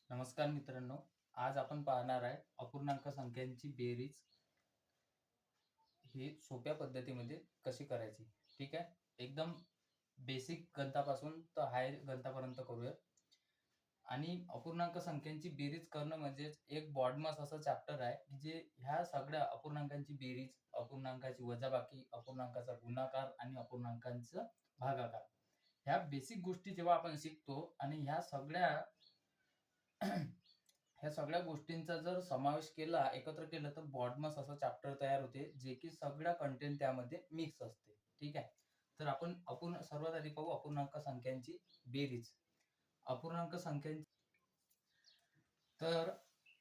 नमस्कार मित्रांनो, आज आपण पाहणार आहे अपूर्णांक संख्यांची बेरीज ही सोप्या पद्धतीमध्ये कशी करायची. ठीक आहे. एकदम बेसिक गणितापासून तर हाय गणितापर्यंत करूया. आणि अपूर्णांक संख्यांची बेरीज करणं म्हणजेच एक बॉडमास असं चॅप्टर आहे की जे ह्या सगळ्या अपूर्णांकांची बेरीज, अपूर्णांकाची वजाबाकी, अपूर्णांकाचा गुणाकार आणि अपूर्णांकांचा भागाकार ह्या बेसिक गोष्टी जेव्हा आपण शिकतो आणि ह्या सगळ्या गोष्टींचा जर समावेश केला, एकत्र केलं तर बॉडमास असं चॅप्टर तयार होते, जे की सगळा कंटेंट त्यामध्ये मिक्स असते. ठीक आहे. तर आपण सर्वात आधी पाहू अपूर्णांक संख्यांची बेरीज. अपूर्णांक संख्यांची तर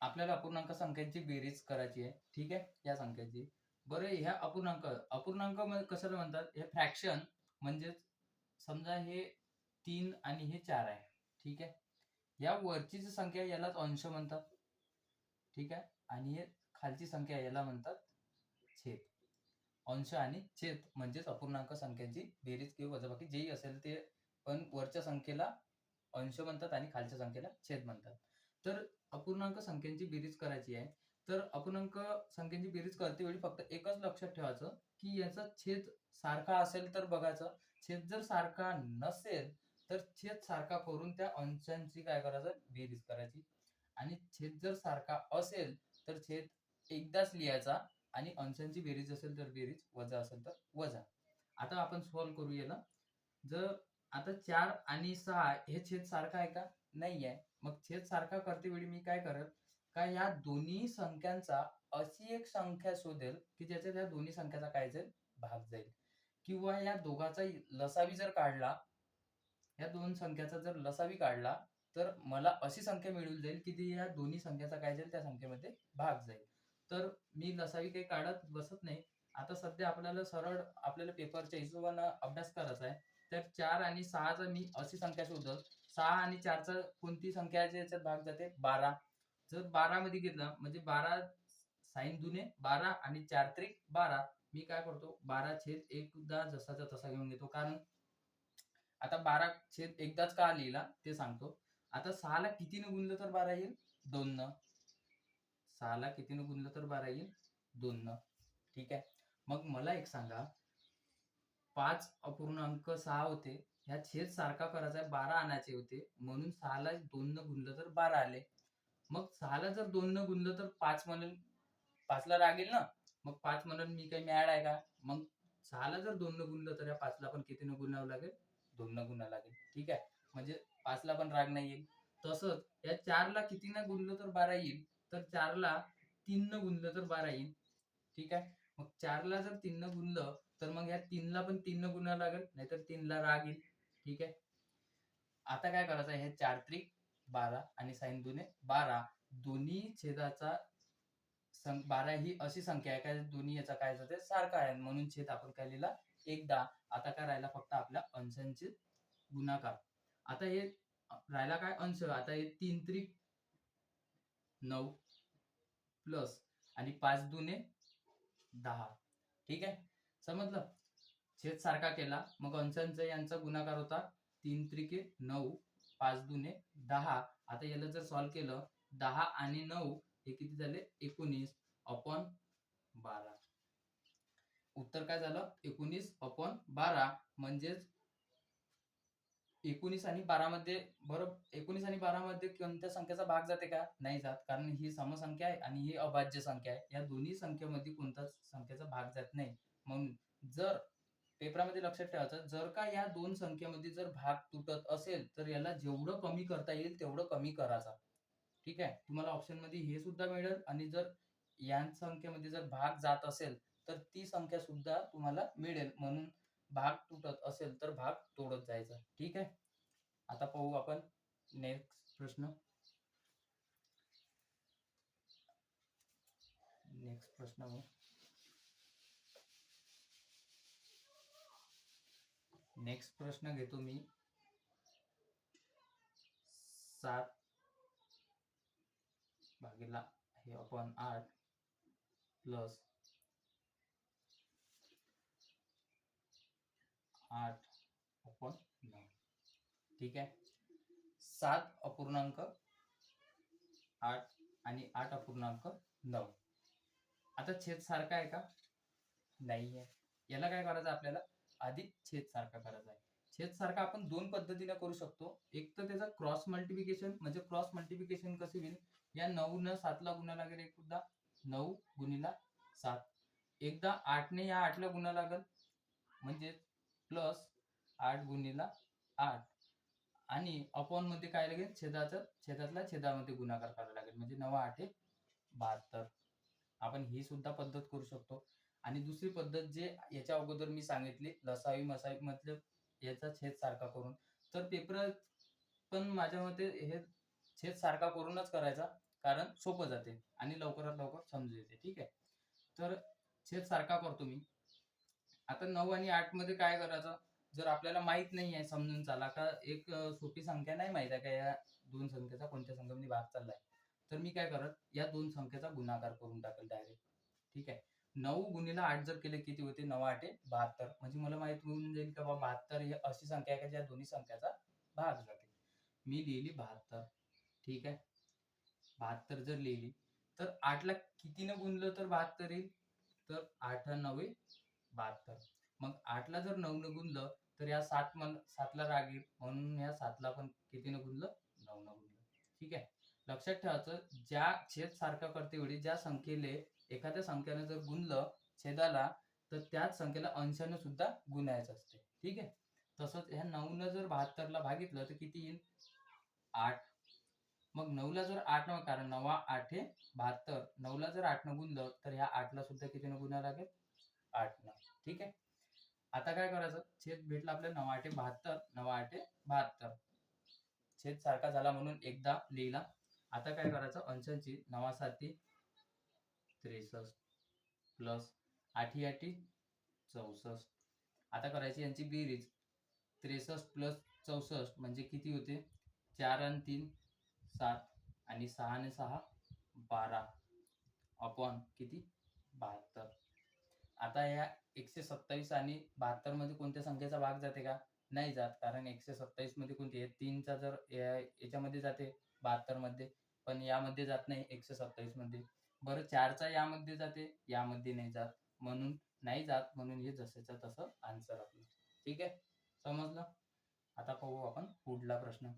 आपल्याला अपूर्णांक संख्यांची बेरीज करायची आहे. ठीक आहे. या संख्यांची. बरं, ह्या अपूर्णांक कशाला म्हणतात? हे फ्रॅक्शन म्हणजेच समजा हे 3 आणि हे 4 आहे. ठीक आहे. या वरची जी संख्या यालाच अंश म्हणतात. ठीक आहे. आणि हे खालची संख्या याला म्हणतात छेद. अंश आणि छेद म्हणजेच अपूर्णांक संख्यांची बेरीज किंवा वजाबाकी जेही असेल ते, पण वरच्या संख्येला अंश म्हणतात आणि खालच्या संख्येला छेद म्हणतात. तर अपूर्णांक संख्यांची बेरीज करायची आहे. तर अपूर्णांक संख्यांची बेरीज करते वेळी फक्त एकच लक्षात ठेवायचं की याचा छेद सारखा असेल तर बघायचं. छेद जर सारखा नसेल तर छेद सारखा करून त्या अंशांची काय करायचं, बेरीज करायची. आणि छेद जर सारखा असेल तर छेद एकदाच लिहायचा आणि अंशांची बेरीज असेल तर बेरीज, वजा असेल तर वजा. आता आपण सॉल्व्ह करू याला. जर आता 4 आणि 6 हे छेद सारखा आहे का? नाही आहे. मग छेद सारखा करते वेळी मी काय करेल, का या दोन्ही संख्यांचा अशी एक संख्या शोधेल की ज्याच्यात या दोन्ही संख्याचा काय जाईल, भाग जाईल. किंवा या दोघाचा लसावी जर काढला, या दोन संख्याचा जर लसावी काढला तर मला अशी संख्या मिळून जाईल की ती या दोन्ही संख्याचा काय जाईल, त्या संख्येमध्ये भाग जाईल. तर मी लसावी काही काढत बसत नाही. आता सध्या आपल्याला सरळ आपल्याला पेपरच्या हिशोबानं अभ्यास करायचा आहे. तर 4 आणि 6 मी अशी संख्या शोधल. 6 आणि 4 कोणती संख्या याच्यात भाग जाते? 12. जर 12 मध्ये घेतलं म्हणजे 12 साइन दुने 12 आणि 4 त्रिक 12. मी काय करतो, 12 छेद एकदा जसाचा तसा घेऊन घेतो. कारण आता 12 छेद एकदाच का लिहिला ते सांगतो. आता 6 ला कितीनं गुणलं तर 12 येईल? 2 न. 6 ला कितीनं गुणलं तर 12 येईल? 2 न. ठीक आहे. मग मला एक सांगा, 5 अपूर्णांक 6 होते. ह्या छेद सारखा करायचा आहे, 12 आणायचे होते. म्हणून 6 ला 2 न गुणलं तर 12 आले. मग 6 ला जर 2 न गुणलं तर 5 म्हणून 5 ला राग येईल ना? मग 5 म्हणून मी काही मॅड आहे का? मग 6 ला जर 2 न गुणलं तर या 5 ला पण कितीनं गुणावं लागेल? 2 न गुणावं लागेल. ठीक आहे. म्हणजे 5 ला पण राग नाही येईल. तसंच या 4 ला कितीनं गुणलं तर 12 येईल? तर 4 ला 3 न गुणलं तर 12 येईल. ठीक आहे. मग 4 ला जर 3 न गुणलं तर मग या 3 ला पण 3 न गुणावं लागेल, नाहीतर 3 ला राग येईल. ठीक आहे. आता काय करायचं आहे, 4 त्रिक 12 आणि साइन दुने 12 दोन्ही छेदाचा 12 ही अशी संख्या आहे का दोन्ही याचा काय जाते, सारखा आहे. म्हणून छेद आपण काय लिहिला, एकदा. आता काय राहिला फक्त आपल्या अंशांचे गुणाकार. आता हे राहिला काय, अंश. आता हे 3 त्रिक 9 प्लस आणि 5 दुने 10. ठीक आहे. समजलं? छेद सारखा केला मग अंशांचा यांचा गुणाकार होता. 3 त्रिके 9, 5 दुने 10. आता याला जर सॉल्व्ह केलं, 10 आणि 9 हे किती झाले, 19 अपॉन 12. उत्तर काय झालं, 19/12. म्हणजेच 19 आणि 12 मध्ये, बरोबर 19 आणि 12 मध्ये कोणत्या संख्येचा भाग जाते का? नाही जात. कारण ही समसंख्या आहे आणि ही अभाज्य संख्या आहे. या दोन्ही संख्येमध्ये कोणताच संख्येचा भाग जात नाही. म्हणून जर पेपरामध्ये लक्षात ठेवायचं, जर का या दोन संख्येमध्ये जर भाग तुटत असेल तर याला जेवढं कमी करता येईल तेवढं कमी करायचा. ठीक आहे. तुम्हाला ऑप्शन मध्ये हे सुद्धा मिळेल. आणि जर या संख्येमध्ये जर भाग जात असेल तर ती संख्या सुद्धा तुम्हाला मिळेल. म्हणून भाग तुटत असेल तर भाग तोडत जायचा. ठीक आहे. आता पाहू आपण नेक्स्ट प्रश्न. नेक्स्ट प्रश्न घेतो मी. 7 भागीला हे अपॉन 8 प्लस 8 अपॉन 9. ठीक आहे. 7 अपूर्णांक 8 आणि 8 अपूर्णांक 9. आता छेद सारखा आहे का? नाही आहे. याला काय करायचं आपल्याला? आधी छेद सारखा करायचा आहे. छेद सारखा आपण दोन पद्धतीने करू शकतो. एक तर त्याचा क्रॉस मल्टिप्लिकेशन, म्हणजे क्रॉस मल्टिप्लिकेशन कसे होईल? या 9 न 7 ला गुणा लागेल एकदा, 9 गुणिला 7. एकदा 8 ने या 8 ला गुणा लागेल, म्हणजे प्लस 8 गुणिला 8. आणि अपॉन मध्ये काय लागेल? छेदातला छेदामध्ये गुणाकार करावा लागेल, म्हणजे 9 8 72. आपण ही सुद्धा पद्धत करू शकतो. आणि दुसरी पद्धत जे याच्या अगोदर मी सांगितली, लसावी मसावी मतलब याचा छेद सारखा करून, तर पेपर पण माझ्या मते हे छेद सारखा करूनच करायचा, कारण सोपं जाते आणि लवकरात लवकर समजून येते. ठीक आहे, तर छेद सारखा करतो मी. आता 9 आणि 8 मध्ये काय करायचं? जर आपल्याला माहित नाही आहे, समजून चाला का एक सोपी संख्या नाही माहित आहे का या दोन संख्येचा कोणत्या संख्येमध्ये भाग चाललाय, तर मी काय करत, या दोन संख्येचा गुणाकार करून टाकेल डायरेक्ट. ठीक आहे, 9 गुणिला 8 जर केले किती होते? 9 8 72. म्हणजे मला माहित होऊन जाईल का बाबा 72 ही अशी संख्या आहे का ज्या दोन्ही संख्याचा भाग जाते. मी लिहिली 72. ठीक आहे, 72 जर लिहिली, तर 8 ला कितीनं गुणलं तर 72 येईल? तर 8 9 72. मग 8 ला जर 9 न गुणलं तर या 7 ला राग येईल, म्हणून या 7 ला पण कितीनं गुणलं? 9 न गुणलं. ठीक आहे, लक्षात ठेवायचं, ज्या छेद सारखा करते वेळी ज्या संख्येले एखाद्या संख्येने जर गुणलं छेदाला, तर त्याच संख्येला अंशाने सुद्धा गुणायचं असते. ठीक आहे, तसंच ह्या 9 न जर 72 ला भागितलं तर किती येईल? 8. मग 9 ला जर 8 न, कारण 9 8 72, 9 ला जर 8 न गुणलं तर ह्या 8 ला सुद्धा कितीनं गुणावं लागेल? 8 न. ठीक आहे, आता काय करायचं? छेद भेटला आपल्याला 9 8 72, 9 8 72. छेद सारखा झाला म्हणून एकदा लिहिला. आता काय करायचं? अंशांची 9 7 63 प्लस 8 8 64. आता करायची यांची बेरीज. 63 प्लस 64 म्हणजे किती होते? 4 आणि 3 7 आणि 6 आणि 6 12 अपॉन किती? 72. आता या 127 आणि 72 मध्ये कोणत्या संख्येचा भाग जाते का? नाही जात, कारण 127 मध्ये कोणती आहे? 3 चा जर याच्यामध्ये जाते 72 मध्ये, पण यामध्ये जात नाही 127 मध्ये. बरं 4 चा यामध्ये जाते, यामध्ये नाही जात, म्हणून नाही जात, म्हणून हे जसंच्या तसं आन्सर आपलं. ठीक आहे, समजलं? आता पाहू आपण पुढला प्रश्न.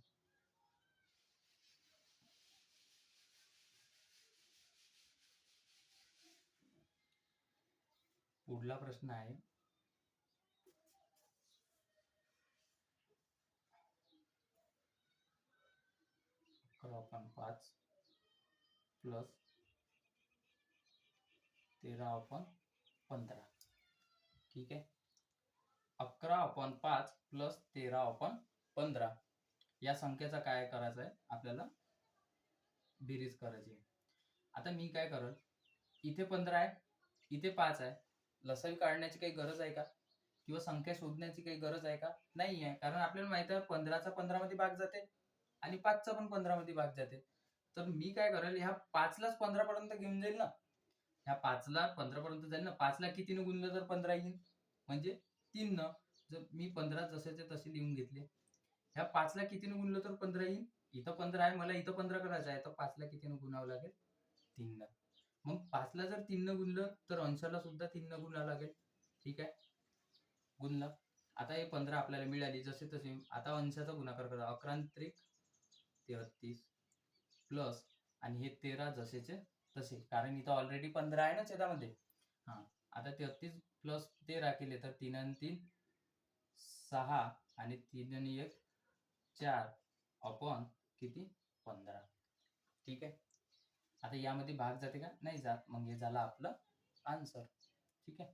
पुढला प्रश्न आहे 11/5 प्लस 13/15. ठीक आहे, 11/5 प्लस 13/15 या संख्येचा काय करायचं आहे आपल्याला? बेरीज करायची आहे. आता मी काय करल, इथे 15 आहे, इथे 5 आहे, लसावी काढण्याची काही गरज आहे का? किंवा संख्या शोधण्याची काही गरज आहे का? नाही आहे, कारण आपल्याला माहित आहे 15चा 15 मध्ये भाग जाते आणि 5चा पण 15 मध्ये भाग जाते. तर मी काय करेल, ह्या 5 लाच 15 पर्यंत घेऊन जाईल ना. ह्या 5 ला 15 पर्यंत जाईल ना. 5 ला कितीनं गुणलं तर 15 येईल? म्हणजे 3 न. जर मी 15 जसेचे तसे लिहून घेतले, ह्या 5 ला कितीनं गुणलं तर 15 येईल? इथं 15 आहे, मला इथं 15 करायचं आहे, तर 5 ला कितीनं गुणावं लागेल? 3 न. मग 5 ला जर 3 न गुणलं तर अंशाला सुद्धा 3 न गुणावं लागेल. ठीक आहे, गुणलं. आता हे 15 आपल्याला मिळाली जसे तसे. आता अंशाचा गुणाकार करा. 11 त्रिक 33 प्लस, आणि हे 13 जसेचे तसे, कारण इथं ऑलरेडी 15 आहे ना छेदामध्ये. हा, आता 33 प्लस 13 केले तर 3 आणि 3 6 आणि 3 आणि 1 4 अपॉन किती? 15. ठीक आहे, आता यामध्ये भाग जाते का? नाही जात, मग हे झालं आपलं आन्सर. ठीक आहे,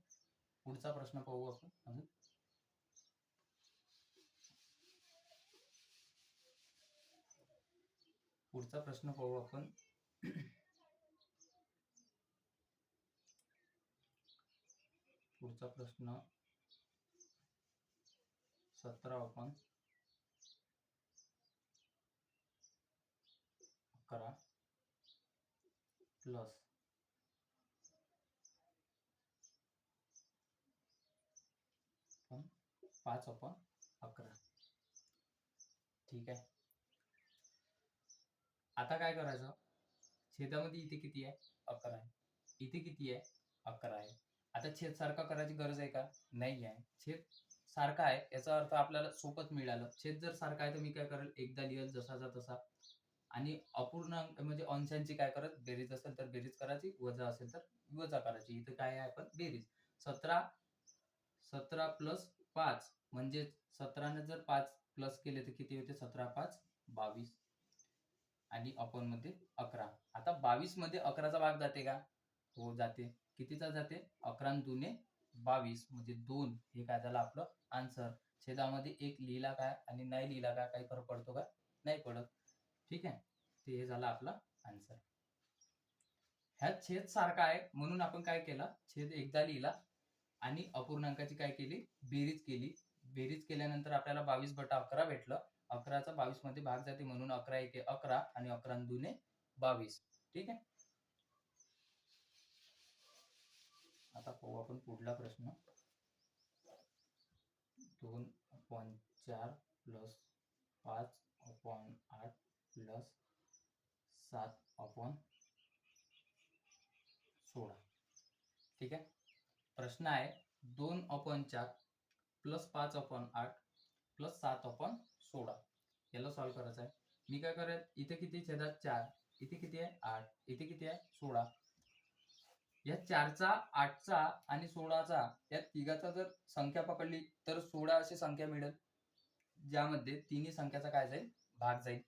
पुढचा प्रश्न पाहू आपण अजून. पुढचा प्रश्न पाहू आपण. पुढचा प्रश्न 17/11 प्लस 5/11. ठीक आहे, आता काय करायचं? छेदामध्ये इथे किती आहे? 11 आहे. इथे किती आहे? 11 आहे. आता छेद सारखा करायची गरज आहे का? नाही आहे. छेद सारखा आहे याचा अर्थ आपल्याला सोपंच मिळालं. छेद जर सारखा आहे तर मी काय करेल, एकदा लिहेल जसाचा तसा आणि अपूर्णांक म्हणजे अंशांची काय करत, बेरीज असेल तर बेरीज करायची, वजा असेल तर वजा करायची. इथं काय आहे आपण बेरीज. 17 प्लस 5 म्हणजे 17 ने जर 5 प्लस केले तर किती होते? 17 5 22 आणि अपॉन मध्ये 11. आता 22 मध्ये 11चा भाग जाते का? हो जाते. कितीचा जाते? 11 आणि 2 22 म्हणजे 2. हे काय झालं आपलं आन्सर. छेदामध्ये एक लिहिला काय आणि नाही लिहिला काय काही फरक पडतो का? नाही पडत. ठीक आहे. ते हे झालं आपला आन्सर. ह्यात छेद सारखा आहे म्हणून आपण काय केलं, छेद एकदा लिहिला आणि अपूर्णांकाची काय केली, बेरीज केली. बेरीज केल्यानंतर आपल्याला 22/11 भेटलं. 11चा 22 मध्ये भाग जाते म्हणून 11 एके 11 आणि 11 आणि 2 22. ठीक आहे. आता पाहू आपण पुढला प्रश्न. 2/4 प्लस 5/8 प्लस 7/16. ठीक आहे. प्रश्न आहे 2/4 प्लस 5/8 प्लस 7/16. याला सॉल्व्ह करायचं आहे. मी काय करेल, इथे किती छेदात 4, इथे किती आहे 8, इथे किती आहे 16. या 4चा 8चा आणि 16चा या तिघाचा जर संख्या पकडली तर 16 अशी संख्या मिळेल, ज्यामध्ये तिन्ही संख्याचा काय जाईल, भाग जाईल.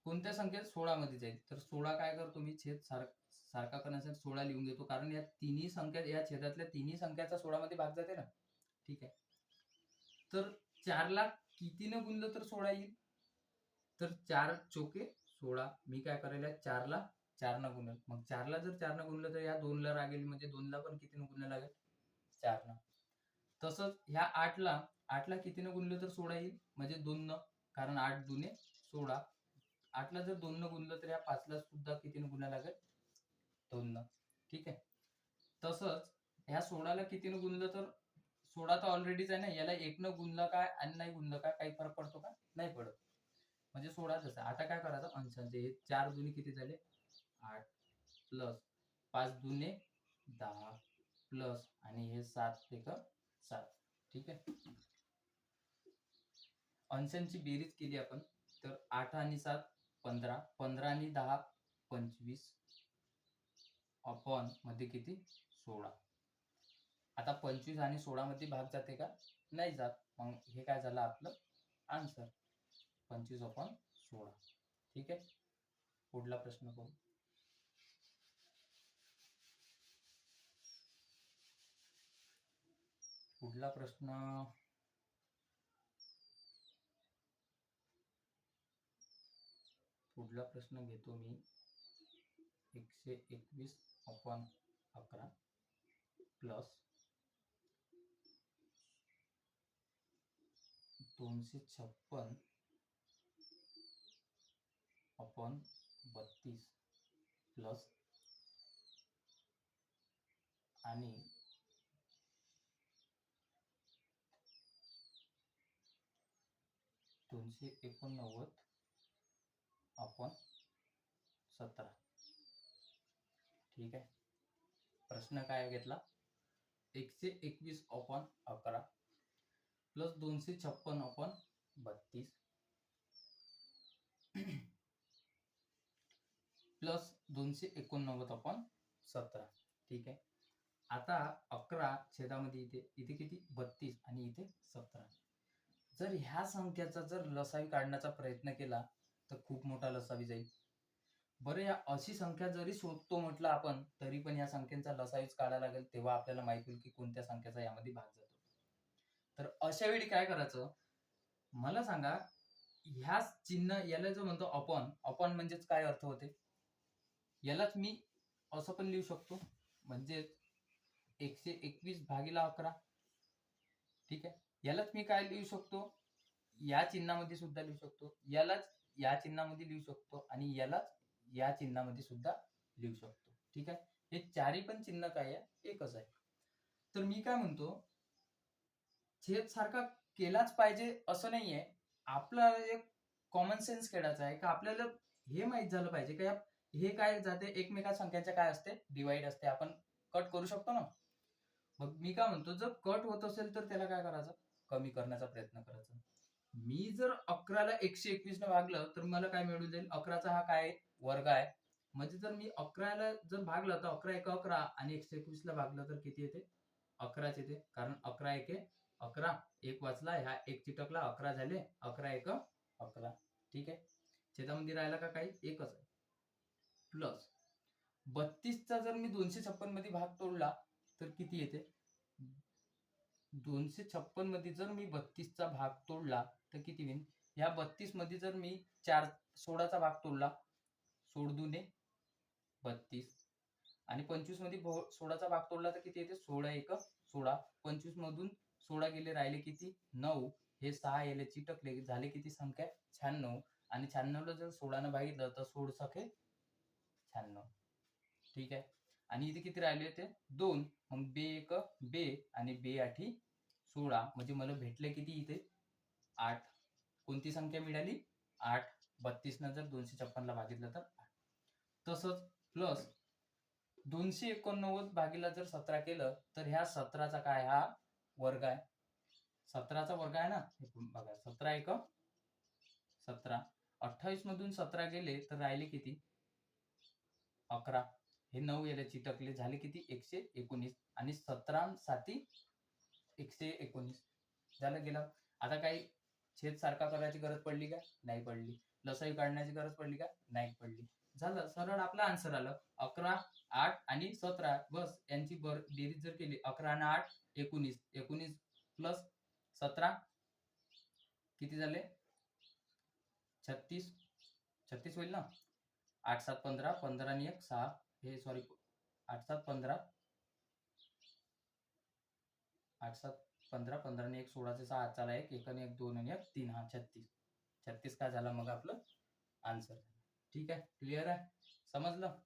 कोणत्या संख्येत 16 मध्ये जाईल, तर 16 काय करतो मी, छेद सारखा करण्यासाठी 16 लिहून घेतो, कारण या तिन्ही संख्या या छेदातल्या तिन्ही संख्याचा 16 मध्ये भाग जाते ना. ठीक आहे. तर 4 ला कितीनं गुणलं तर 16 येईल, तर 4 चोके 16. मी काय करेल, 4 ला 4 न गुणेल. मग 4 ला जर 4 न गुणलं तर या 2 ला रागेल, म्हणजे 2 ला पण कितीनं गुणलं लागेल, 4 न. तसंच ह्या 8 ला कितीनं गुणलं तर 16 येईल, म्हणजे 2 न, कारण 8 दुने 16. 8 ला जर 2 न गुणलं तर या 5 ला सुद्धा कितीनं गुणायला लागेल, 2 न. ठीक आहे. तसंच ह्या 16 ला कितीनं गुणलं तर 16 तर ऑलरेडीच आहे ना, याला 1 न गुणलं काय आणि नाही गुणलं काय काही फरक पडतो का? नाही पडत. म्हणजे 16च आहे. आता काय करायचं, अंशांचे हे 4 दुनी किती झाले 8 प्लस 5 दुने 10 प्लस आणि हे 7 एक 7. ठीक आहे. अंशांची बेरीज केली आपण तर 8 आणि 7 15, 15 आणि 10 25 अपॉन मध्ये किती 16. आता 25 आणि 16 मध्ये भाग जाते का? नाही जात. मग हे काय झालं आपलं आन्सर, 25/16. ठीक आहे. पुढला प्रश्न पाहू. पुढला प्रश्न घेतो मी. 121/11 प्लस 256/32 प्लस आणि 289/17. ठीक आहे. प्रश्न काय घेतला, 121/11 प्लस 256/32 प्लस 289/17. ठीक आहे. आता 11 छेदामध्ये इथे किती 32 आणि इथे 17. जर ह्या संख्याचा जर लसावी काढण्याचा प्रयत्न केला तर खूप मोठा लसावी जाईल. बरं, या अशी संख्या जरी शोधतो म्हटलं आपण तरी पण या संख्यांचा लसावीच काढायला लागेल, तेव्हा आपल्याला माहित होईल की कोणत्या संख्याचा यामध्ये भाग जातो. तर अशा वेळी काय करायचं मला सांगा. ह्या चिन्ह याला जो म्हणतो अपॉन, अपॉन म्हणजेच काय अर्थ होते, यालाच मी असं पण लिहू शकतो, म्हणजे 121/11. ठीक आहे. यालाच मी काय लिहू शकतो, या चिन्हामध्ये सुद्धा लिहू शकतो, यालाच या चिन्हामध्ये लिहू शकतो आणि यालाच या चिन्हामध्ये सुद्धा लिहू शकतो. ठीक आहे. हे चारही पण चिन्ह काय आहे, एकच आहे. तर मी काय म्हणतो, छेद सारखा केलाच पाहिजे असं नाहीये. आपला एक कॉमन सेन्स खेळायचा आहे का, आपल्याला हे माहित झालं पाहिजे का हे काय जाते एकमेका संख्यांच्या काय असते डिवाइड असते, आपण कट करू शकतो ना. मग मी काय म्हणतो, जर कट होत असेल तर त्याला काय करायचं, कमी करण्याचा प्रयत्न करायचा. मी जर 11ला 121 ने भागलं तर मला काय मिळून जाईल, 11चा हा काय वर्ग आहे. म्हणजे जर मी 11ला जर भागलं तर 11 एक 11 आणि 121 ला भागलं तर किती येते, 11च येते. कारण 11 एक 11, एक वाचला, ह्या एक चिटकला, 11 झाले, 11 एक 11. ठीक आहे, छेदामध्ये राहिला का काही, एकच आहे. प्लस 32चा जर मी 256 मध्ये भाग तोडला तर किती येते, 256 मध्ये जर मी 32चा भाग तोडला तर किती होईल, ह्या 32 मध्ये जर मी 16चा भाग तोडला, 16 दुने 32, आणि 25 मध्ये 16चा भाग तोडला तर किती येते, 16 एक 16. 25 मधून 16 गेले, राहिले किती 9, हे 6 याले चिटकले, झाले किती संख्या 96. आणि 96 ला जर 16 ने भागितलं तर 16 सखे 96. ठीक आहे, आणि इथे किती राहिले ते 2. मग बे एक बे आणि बे आठी 16, म्हणजे मला भेटले किती इथे 8. कोणती संख्या मिळाली, 8. 32 न जर 256 ला भागितलं तर 8. तसंच प्लस 289 भागीला जर 17 केलं तर ह्या 17चा काय, हा वर्ग आहे, 17चा वर्ग आहे ना. बघा 17 एक 17, 28 मधून 17 गेले तर राहिले किती 11, हे 9 याला चिटकले, झाले किती 119, आणि 17 साती 119 झालं गेलं. आता काही छेद सारखा करायची गरज पडली का, नाही पडली. लसाई काढण्याची गरज पडली का, नाही पडली. झालं, सरळ आपला आन्सर आलं 11, 8 आणि 17. बस यांची बेरीज जर केली, 11 आणि 8 19, 19 प्लस 17 किती झाले 36, 36 होईल ना. 8 7 15, 15 आणि 1 6, हे सॉरी 8 7 15, 8 7 15, 15 आणि 1 16 चे 6 चाला 1 1 आणि 1 2 आणि 1 3, हा 36. 36 काय झाला मग आपलं आन्सर. ठीक आहे, क्लिअर आहे, समजलं.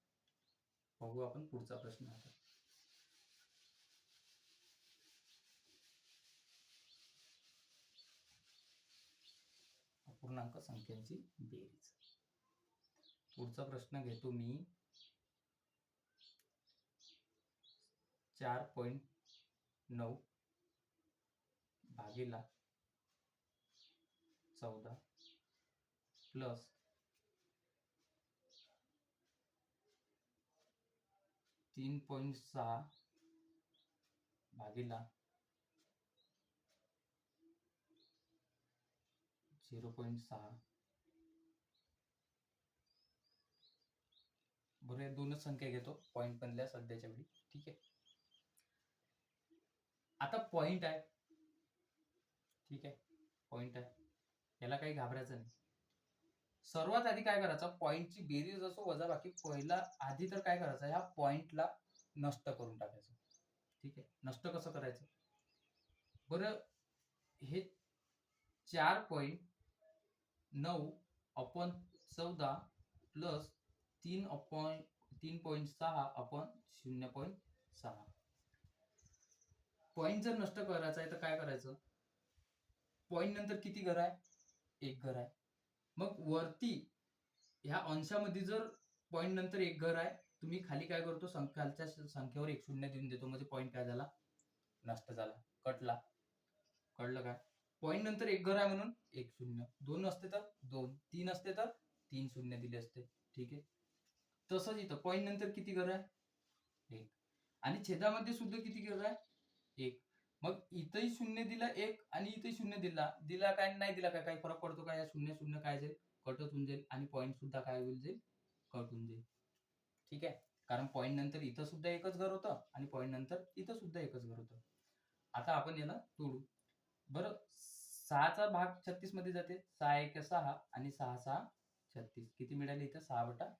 बघू आपण पुढचा प्रश्न आता. अपूर्णांक संख्यांची बेरीज. पुढचा प्रश्न घेतो मी 4.9 भागीला 14 प्लस 3.6 भागीला 0.6. बरं, या दोनच संख्या घेतो पॉइंट बनल्या सध्याच्या वेळी. ठीक आहे, आता पॉइंट आहे, ठीक आहे, पॉइंट आहे, याला काही घाबरायचं नाही. सर्वात आधी काय करायचं, पॉइंटची बेरीज असो वजा बाकी, पहिला आधी तर काय करायचं, ह्या पॉइंटला नष्ट करून टाकायचं. ठीक आहे, नष्ट कसं करायचं, बरं, हे 4.9 अपॉन 14 प्लस 3.6 अपॉन 0.6. पॉइंट जर नष्ट करायचा आहे तर काय करायचं, पॉइंट नंतर किती घर आहे, एक घर आहे. मग वरती ह्या अंशामध्ये जर पॉइंट नंतर एक घर आहे, तुम्ही खाली काय करतो, खालच्या संख्येवर एक शून्य देऊन देतो, म्हणजे पॉइंट काय झाला, नष्ट झाला, कटला. कळलं काय, पॉइंट नंतर एक घर आहे म्हणून एक शून्य, 2 असते तर 2, 3 असते तर 3 शून्य दिले असते. ठीक आहे, तसंच इथं पॉइंट नंतर किती घर आहे, एक, आणि छेदामध्ये सुद्धा किती घर आहे, एक. मग इथंही शून्य दिला एक आणि इथे शून्य दिला काय, नाही दिला काय, काही फरक पडतो का, या शून्य शून्य काय जाईल, कटच होऊन जाईल, आणि पॉइंट सुद्धा काय होईल जाईल, कट होऊन जाईल. ठीक आहे, कारण पॉइंट नंतर इथं सुद्धा एकच घर होतं आणि पॉइंट नंतर इथं सुद्धा एकच घर होतं. आता आपण याला तोडू. बरं, 6चा भाग 36 मध्ये जाते, 6 एक 6 आणि 6 6 36, किती मिळाले इथं 6/1.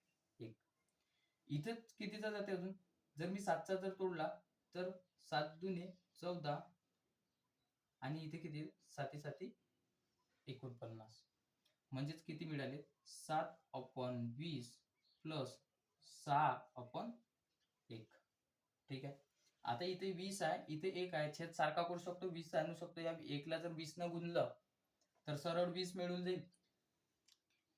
इथं कितीचा जाते अजून, जर मी 7चा जर तोडला तर 7 दुने 14, आणि इथे किती 7 7 49, म्हणजेच किती मिळाले 7/20 प्लस 6/1. ठीक आहे, आता इथे 20 आहे, इथे 1 आहे, छेद सारखा करू शकतो, 20 आणू शकतो. या 1 ला जर 20 न गुणलं तर सरळ 20 मिळून जाईल.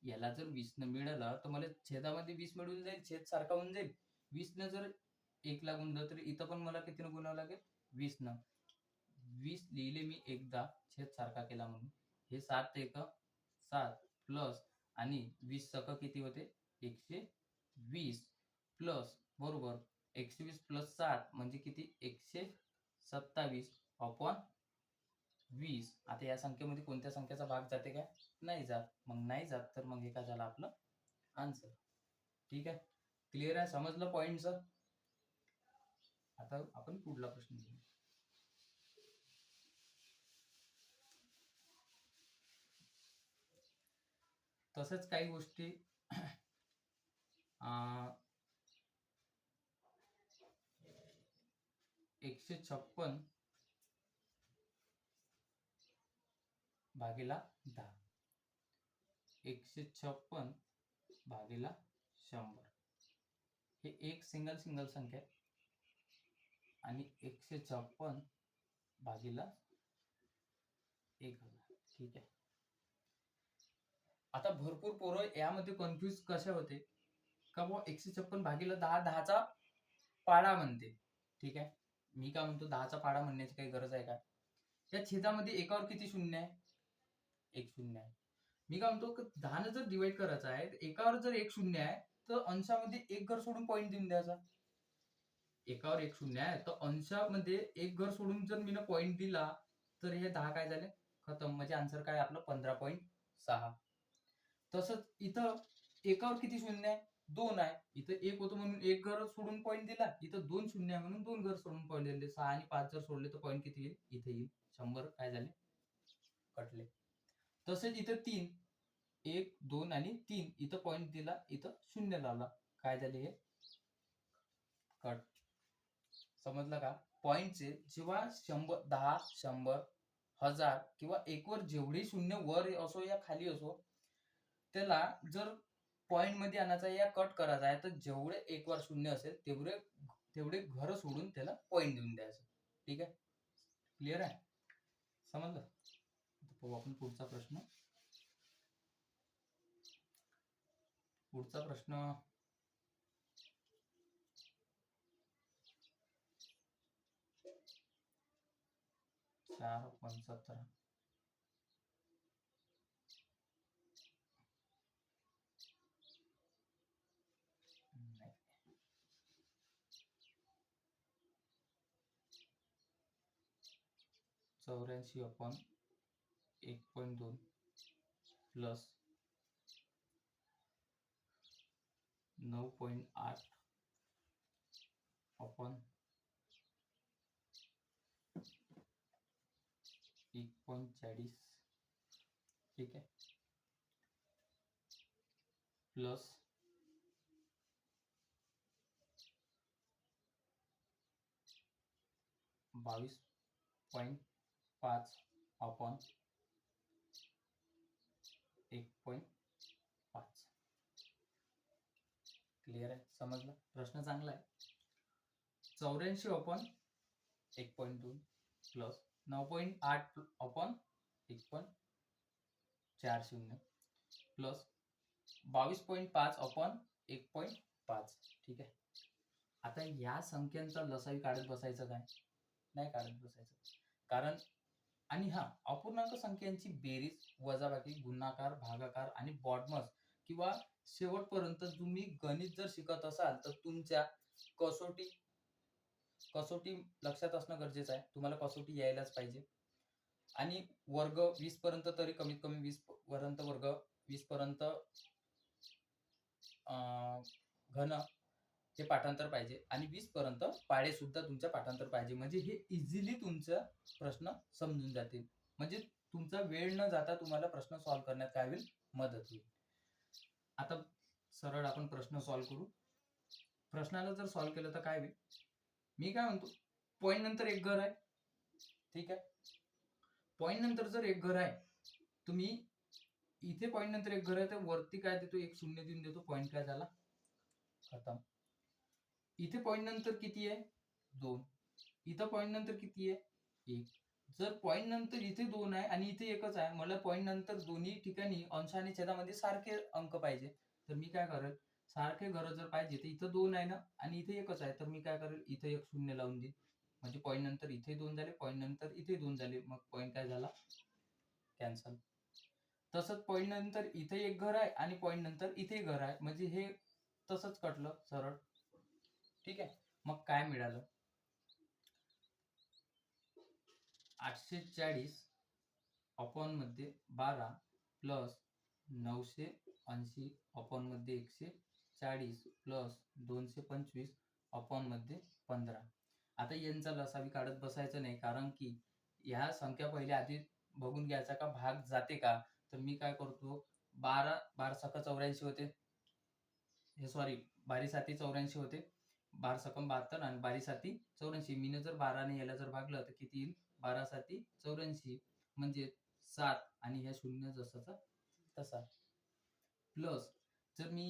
याला जर 20 न मिळालं तर मला छेदामध्ये 20 मिळून जाईल, छेद सारखा होऊन जाईल. 20 न जर 1 ला गुणलं तर इथं पण मला कितीनं गुणावं लागेल? 20 न. 20 लिहिले मी एकदा, छेद सारखा केला म्हणून. हे 7 एक 7 प्लस आणि 20 सक किती होते? 120 प्लस बरोबर 120 प्लस 7 म्हणजे किती? 127 अपॉन 20. आता या संख्येमध्ये कोणत्या संख्येचा भाग जाते का? नाही जात. मग नाही जात तर मग हे काय झालं आपलं आन्सर. ठीक आहे, क्लिअर आहे, समजलं पॉईंटचं. आता आपण पुढला प्रश्न घेऊ. तसंच काही गोष्टी 156 भागीला 10, 156 भागीला 100 हे एक सिंगल संख्या आहे आणि 156 भागीला 1000. ठीक आहे. आता भरपूर पोरं यामध्ये कन्फ्यूज कशा होते का बुवा 156 भागीला 10 10चा पाडा म्हणते. ठीक आहे, मी काय म्हणतो 10चा पाडा म्हणण्याची काही गरज आहे का? या छेदामध्ये एकावर किती शून्य आहे? एक शून्य आहे. मी काय म्हणतो 10 ने जर डिवाइड करायचं आहे, एकावर जर एक शून्य आहे तर अंशामध्ये एक घर सोडून पॉईंट देऊन द्यायचा. एकावर एक शून्य आहे तर अंशामध्ये एक घर सोडून जर मी पॉईंट दिला तर हे 10 काय झाले? खतम. म्हणजे आन्सर काय आपलं 15.6. तसंच इथं एकावर किती शून्य आहे? 2 आहे. इथं एक होतं म्हणून एक घर सोडून पॉईंट दिला. इथं 2 शून्य आहे म्हणून 2 घर सोडून पॉईंट दिले. 6 आणि 5 जर सोडले तर पॉईंट किती येईल? इथे येईल 100. काय झाले? कटले. तसेच इथं 3 1 2 आणि 3 इथं पॉईंट दिला, इथं शून्य लावला. काय झाले? हे कट. समजलं का? पॉईंटचे जेव्हा 100 10 100 1000 किंवा 1 वर जेवढे शून्य वर असो या खाली असो त्याला जर पॉइंट मध्ये आणायचा या कट करायचा आहे तर जेवढे 1 वर शून्य असेल तेवढे घर सोडून त्याला पॉइंट देऊन द्यायचं. ठीक आहे, क्लिअर आहे, समजलं? पाहू आपण पुढचा प्रश्न. पुढचा प्रश्न 4.75 84/1.2 प्लस 9.8 अपॉन 1.40. ठीक आहे, प्लस 22.5 अपॉन 1.5. क्लिअर आहे, समजलं? प्रश्न चांगला आहे. 84/1.2 प्लस 9.8 अपॉन 1.40 प्लस 22.5 अपॉन 1.5. ठीक आहे, आता या संख्यांचा लसावी काढत बसायचं काय? नाही काढत बसायचं. कारण आणि हा अपूर्णांक संख्यांची बेरीज, वजाबाकी, गुणाकार, भागाकार आणि बॉडमस किंवा शेवटपर्यंत तुम्ही गणित जर शिकत असाल तर तुमच्या कसोटी लक्षात असणं गरजेचं आहे. तुम्हाला कसोटी यायलाच पाहिजे. आणि वर्ग 20 पर्यंत तरी कमीत कमी 20 पर्यंत वर्ग, 20 पर्यंत घन हे पाठांतर पाहिजे आणि 20 पर्यंत पाढे सुद्धा तुमच्या पाठांतर पाहिजे. म्हणजे हे इझिली तुमचा प्रश्न समजून जातील. म्हणजे तुमचा वेळ न जाता तुम्हाला प्रश्न सॉल्व्ह करण्यात काय होईल? मदत होईल. आता सरळ आपण प्रश्न सॉल्व्ह करू. प्रश्नाला जर सॉल्व्ह केलं तर काय होईल? मी काय म्हणतो, पॉईंट नंतर एक घर आहे. ठीक आहे, पॉईंट नंतर जर एक घर आहे, तुम्ही इथे पॉईंट नंतर एक घर आहे तर वरती काय देतो? एक शून्य देऊन देतो. पॉईंट काय झाला? खतम. इथे पॉईंट नंतर किती आहे? 2. इथं पॉईंट नंतर किती आहे? 1. जर पॉईंट नंतर इथे 2 आहे आणि इथे एकच आहे, मला पॉईंट नंतर दोन्ही ठिकाणी अंश आणि छेदामध्ये सारखे अंक पाहिजे. तर मी काय करेल, सारखे घरं जर पाहिजे तर इथं 2 आहे ना आणि इथे एकच आहे, तर मी काय करेल, इथे एक शून्य लावून देईन. म्हणजे पॉईंट नंतर इथे 2 झाले, पॉईंट नंतर इथे 2 झाले. मग पॉईंट काय झाला, कॅन्सल. तसंच पॉईंट नंतर इथे एक घर आहे आणि पॉईंट नंतर इथे घर आहे. म्हणजे हे तसंच कटलं सरळ. ठीक आहे. मग काय मिळालं, 840 अपॉन मध्ये 12 प्लस 980 अपॉन मध्ये 140 प्लस 225 अपॉन मध्ये 15. आता यांचा लसावी काढत बसायचं नाही, कारण की ह्या संख्या पहिले आधी बघून घ्यायचा का भाग जाते का. तर मी काय करतो, 12 12 सका 84 होते, हे सॉरी 12 साती 84 होते, 12 सकम 72 आणि 12 साती 84. मीनं जर 12 ने याला जर भागलं तर किती येईल, 12 साती 84 म्हणजे 7 आणि ह्या शून्य जसाचा तसा. प्लस जर मी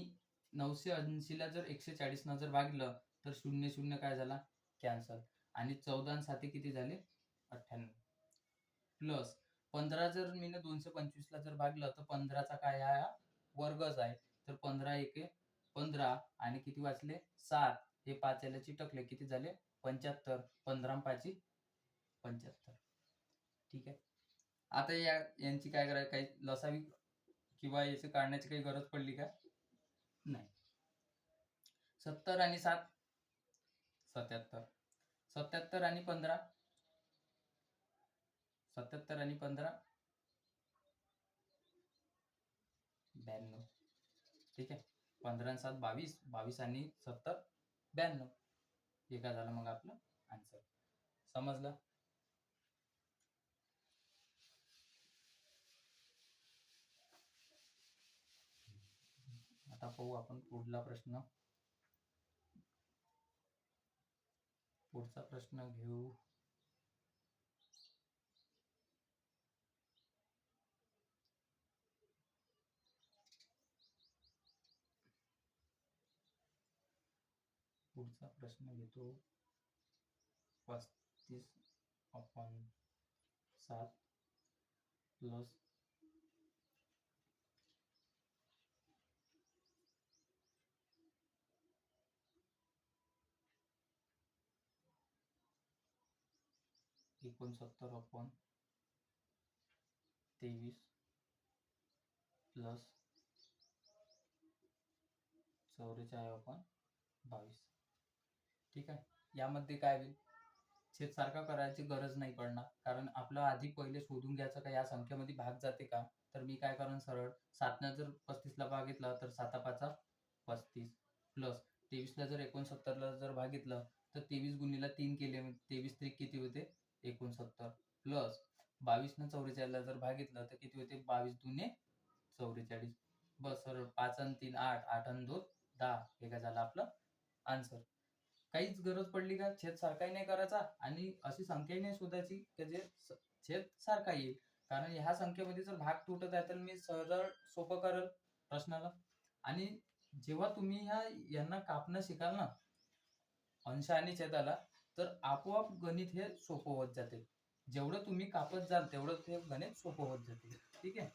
980 ला जर 140 न जर भागलं तर शून्य शून्य काय झाला, कॅन्सल. आणि 14 आणि 7 किती झाले, 98. प्लस 15 जर मी 225 ला जर भागलं तर 15चा काय हा वर्गच आहे. तर 15 एके 15 आणि किती वाचले, 7. हे 5 याला चिटकले, किती झाले, 75. 15 आणि 5 75. ठीक आहे. आता यांची काय करायची, काही लसावी किंवा याचे काढण्याची काही गरज पडली का, नाही. 70 आणि 7 77. 77 आणि 15 77 आणि 15 92. ठीक आहे. 15 आणि 7 22, 22 आणि 70 92. हे काय झालं मग आपलं आन्सर. समजलं. आता पाहू आपण पुढला प्रश्न. पुढचा प्रश्न घेऊ. पुढचा प्रश्न घेतो. 35 upon 7 plus 69 upon 23 plus 44 upon 22. ठीक आहे. यामध्ये काय होईल, छेद सारखा करायची गरज नाही पडणार, कारण आपलं आधी पहिले शोधून घ्यायचं का या संख्येमध्ये भाग जाते का. तर मी काय करेन, सरळ 7 जर 35 ला भागितलं तर 7 5 35 प्लस 23 ला जर 69 ला जर भागितलं तर 23 गुणीला 3 केले, 23 त्रिक किती होते, 69 प्लस 22 न 44 ला जर भागितलं तर किती होते, 22 दुने 44. बस सरळ 5 आणि 3 8, 8 आणि 2 10. हे काय झालं आपलं आन्सर. काहीच गरज पडली का छेद सारखाही नाही करायचा आणि अशी संख्याही नाही शोधायची की जे छेद सारखा येईल. कारण ह्या संख्येमध्ये जर भाग तुटत आहे तर मी सरळ सोपं करेल प्रश्नाला. आणि जेव्हा तुम्ही यांना कापणं शिकाल ना अंश आणि छेदाला, तर आपोआप गणित हे सोपं होत जाते. जेवढं तुम्ही कापत जाल तेवढं ते गणित सोपं होत जाते. ठीक आहे.